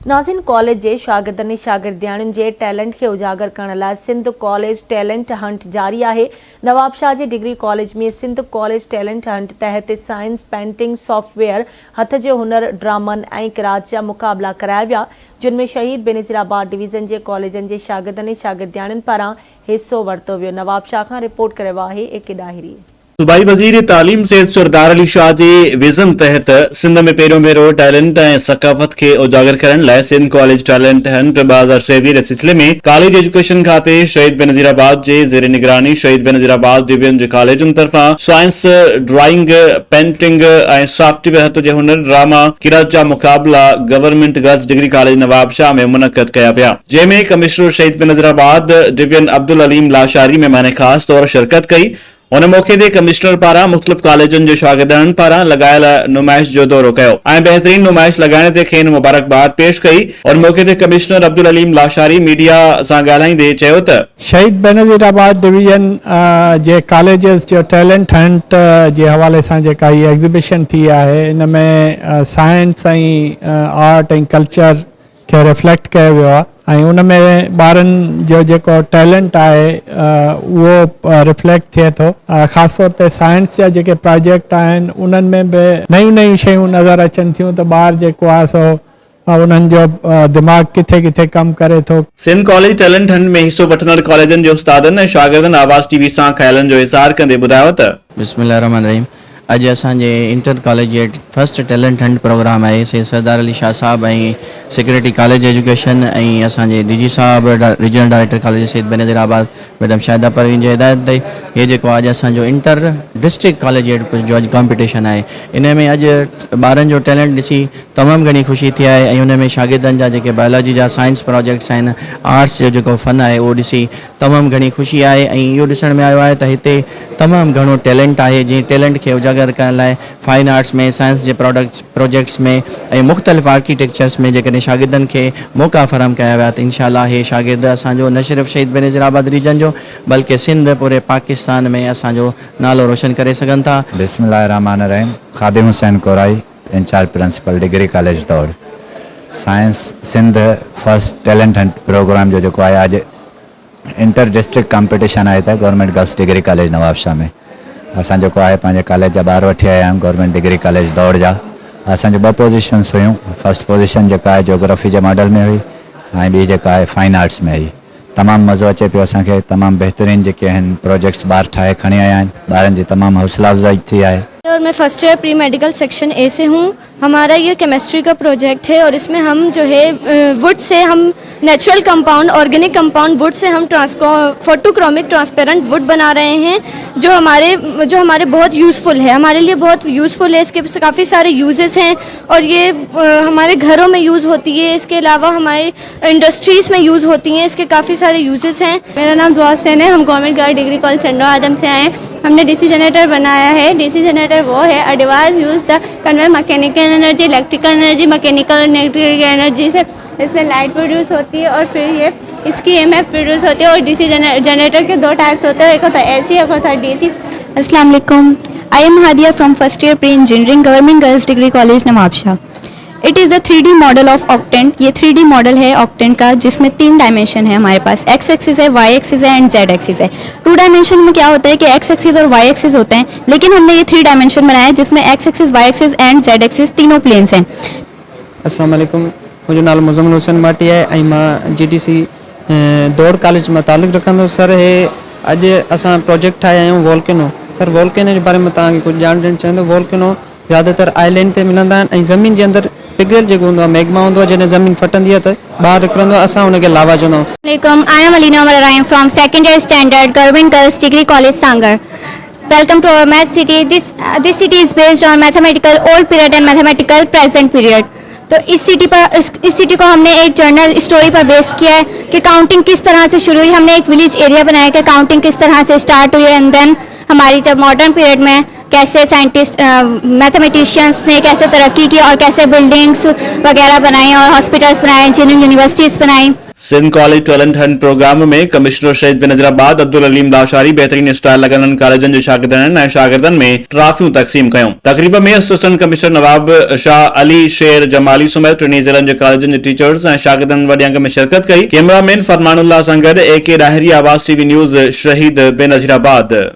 नाज़रीन, कॉलेज जे शागिर्दनि शागिर्दियाणियुनि जे टैलेंट खे उजागर करण लाइ सिंध कॉलेज टैलेंट हंट जारी आहे। नवाबशाह जे डिग्री कॉलेज में सिंध कॉलेज टैलेंट हंट तहत साइंस, पेंटिंग, सॉफ्टवेयर, हथ जो हुनर, ड्रामनि ऐं किरात जा मुक़ाबला कराया विया, जिन में शहीद बेनज़ीराबाद डिवीज़न जे कॉलेजनि जे शागिर्दनि शागिर्दियाणियुनि पारां हिस्सो वरितो वियो। नवाबशाह खां रिपोर्ट करे आहे एक डाहिरी। सूबाई वज़ीर तालीम सैयद सरदार अली शाह जे विज़न तहत सिंध में पहिरियों भेरो टैलेंट ऐं सकाफ़त खे उजागर करण लाइ सिंध कॉलेज टैलेंट हंट 2023 जे सिलसिले में कॉलेज एजुकेशन खाते शहीद बेनज़ीराबाद जे ज़ेर निगरानी शहीद बेनज़ीराबाद डिवीज़न जे कॉलेजनि तरफ़ां साइंस, ड्राइंग, पेंटिंग ऐं सॉफ्टवेयर, हथ जे हुनर, ड्रामा, किरात जा मुक़ाबला government girls degree college Nawabshah में मुनक़द कया विया, जंहिंमें कमिश्नर शहीद बेनज़ीराबाद डिवीज़न अब्दुल अलीम लाशारी महिमान ख़ास तौर शिरकत कई। उन मौके ते कमिश्नर पारां मुख़्तलिफ़ कॉलेजनि जे शागिर्दनि पारां लगायल नुमाइश जो दौरो कयो ऐं बहितरीन नुमाइश लगाइण ते खेनि मुबारकबाद पेश कई। और मौके ते कमिश्नर अब्दुल अलीम लाशारी मीडिया सां ॻाल्हाईंदे चयो त शहीद बेनज़ीराबाद डिवीज़न जे कॉलेजिस जो टैलेंट हंट जे हवाले सां जेका हीअ एग्ज़िबिशन थी आहे, इन में साइंस ऐं आर्ट ऐं कल्चर खे रिफ्लेक्ट कयो वियो आहे ऐं उन में ॿारनि जो जेको टैलेंट आहे उहो रिफ्लेक्ट थिए थो। ख़ासि तौर ते साइंस जा जेके प्रोजेक्ट आहिनि उन्हनि में बि नयूं नयूं शयूं नज़र अचनि थियूं त ॿार जेको आहे सो उन्हनि जो दिमाग़ किथे किथे कमु करे थो। सिंध कॉलेज टैलेंट हंट में हिस्सो वठंदड़ कॉलेजनि जे उस्तादनि ऐं शागिर्दनि आवाज़ टीवी सां ख़्यालनि जो इज़हार कंदे ॿुधायो त बिस्मिल्लाहिर्रहमानिर्रहीम। अज असांजे intercollegiate first talent hunt programme है सैयद सरदार अली शाह साहब ऐं सेक्रेटरी कॉलेज एजुकेशन ऐं असांजे डीजी साहब रीजनल डायरेक्टर कॉलेज शहीद बेनज़ीराबाद मैडम शाहिदा परवीन जे हिदायत ते ये जेको अॼु असांजो इंटर डिस्ट्रिक्ट कॉलेजिएट जो अॼु कॉम्पिटिशन आहे, इन में अॼु ॿारनि जो टैलेंट ॾिसी तमामु घणी ख़ुशी थी आहे ऐं उन में शागिर्दनि जा जेके बायोलॉजी जा साइंस प्रोजेक्ट्स आहिनि, आर्ट्स जो जेको फ़न आहे उहो ॾिसी तमामु घणी ख़ुशी आहे ऐं इहो ॾिसण में आयो आहे त हिते तमामु घणो टैलेंट आहे, जंहिं टैलेंट खे उजागर करण लाइ फाइन आर्ट्स में, साइंस जे प्रोजेक्ट्स में ऐं मुख़्तलिफ़ आर्किटेक्चर्स में जेकॾहिं शागिर्दनि खे मौक़ा फराहम कया विया त इंशाअल्लाह हे शागिर्द असांजो न सिर्फ़ु शहीद बेनज़ीराबाद रीजन जो बल्कि सिंध पूरे पाकिस्तान में असांजो नालो रोशन करे सघनि था। बिस्मिल्लाहिर्रहमानिर्रहीम। Khadim Hussain Korai, incharge principal degree college Daur. Science Sindh first talent hunt programme जो जेको आहे अॼु इंटर डिस्ट्रिक्ट कॉम्पिटिशन आहे त government girls degree college Nawabshah में असां जेको आहे पंहिंजे कॉलेज जा ॿार वठी आया आहियूं गवर्नमेंट डिग्री कॉलेज दौड़ जा। असांजो 2 पोजीशन्स हुयूं। फर्स्ट पोजीशन जेका आहे जोग्राफी जे मॉडल में हुई ऐं ॿी जेका आहे फाइन आर्ट्स में हुई। तमामु मज़ो अचे पियो असांखे। तमामु बहितरीन जेके आहिनि प्रोजेक्ट्स ॿार ठाहे खणी आया आहिनि। ॿारनि जी तमामु हौसला अफ़ज़ाई थी आहे। और मैं first year pre medical section A से हूँ। हमारा ये केमिस्ट्री का प्रोजेक्ट है और इसमें हम जो है वुड से हम natural compound, organic compound wood से हम फोटोक्रोमिक ट्रांसपेरेंट वुड बना रहे हैं जो हमारे बहुत यूज़फुल है, हमारे लिए बहुत यूज़फुल है। इसके काफ़ी सारे यूजेस हैं और ये हमारे घरों में यूज़ होती है, इसके अलावा हमारे इंडस्ट्रीज़ में यूज़ होती हैं, इसके काफ़ी सारे यूजेस हैं। मेरा नाम दुआ हुसैन है। हम गवर्नमेंट गर्ल्स डिग्री कॉलेज चंडवा आदम से आए हैं। हमने डीसी जनरेटर बनाया है। डीसी जनरेटर वो है a device use the convert mechanical energy, electrical energy, mechanical energy से इसमें लाइट प्रोड्यूस होती है और फिर ये इसकी EMF प्रोड्यूस होती है। और डीसी जनरेटर के 2 टाइप्स होते हैं, एक होता है AC, एक होता है DC। अस्सलाम वालेकुम। I am Hadiya from first year pre engineering government girls degree college Nawabshah. It is the 3D model of octant. ये 3D मॉडल है ऑक्टेंट का जिसमें 3 डायमेंशन है हमारे पास। X एक्सिस है, Y एक्सिस है एंड Z एक्सिस है। 2 डायमेंशन में क्या होता है कि X एक्सिस और Y एक्सिस होते हैं, लेकिन हमने ये 3 डायमेंशन बनाया है जिसमें X axis, Y axis and Z axis तीनों प्लेन्स हैं। अस्सलाम वालेकुम। मुंहिंजो नालो मुज़म्मिल हुसैन माटी आहे ऐं मां GTC दौड़ कॉलेज में ताल्लुक़ रखंदो। सर हे अॼु असां प्रोजेक्ट ठाहिया आहियूं वॉल्केनो। सर वॉल्केनो जे बारे में तव्हांखे कुझु ॼाण ॾियणु चाहींदो। वॉल्केनो ज़्यादातर आइलैंड ते मिलंदा आहिनि ऐं ज़मीन जे अंदरि पिघल जेको हूंदो आहे, मैग्मा हूंदो आहे, जॾहिं ज़मीन फटंदी आहे त ॿाहिरि निकिरंदो आहे, असां हुनखे लावा चवंदा आहियूं। I am Alina Umar Raim from second year standard government girls degree college Sanghar. Welcome to our math city. This city is based on mathematical old period and mathematical present period. तो इस सिटी को हमने एक जर्नल स्टोरी पर बेस किया है कि counting किस तरह से शुरू हुई। हमने एक विलेज एरिया बनाया कि काउंटिंग किस तरह से स्टार्ट हुई एंड देन हमारी जब मॉडर्न पीरियड में कैसे साइंटिस्ट मैथमेटिशियंस ने कैसे तरक्की की और कैसे बिल्डिंग्स वगैरह बनाई और हॉस्पिटल्स बनाए, इंजीनियरिंग यूनिवर्सिटीज़ बनाई। Sindh college talent hunt programme में कमिश्नर शहीद बेनज़ीराबाद अब्दुल अलीम लाशारी बेहतरीन स्टाइल लगन कॉलेजन जे शागिर्दनि ऐं शागिर्दनि में ट्रॉफियूं तक़सीम कयूं। तकरीब में असिस्टेंट कमिश्नर नवाब शाह अली शेर जमाली समेत टिनी ज़िलनि जे कॉलेजनि जे टीचर्स ऐं शागिर्दनि वॾी अंग में शिरकत कई। कैमरामैन फरमानुल्लाह सां गॾु AK ॾाहिरी, आवाज़ TV न्यूज़, शहीद बेनज़ीराबाद।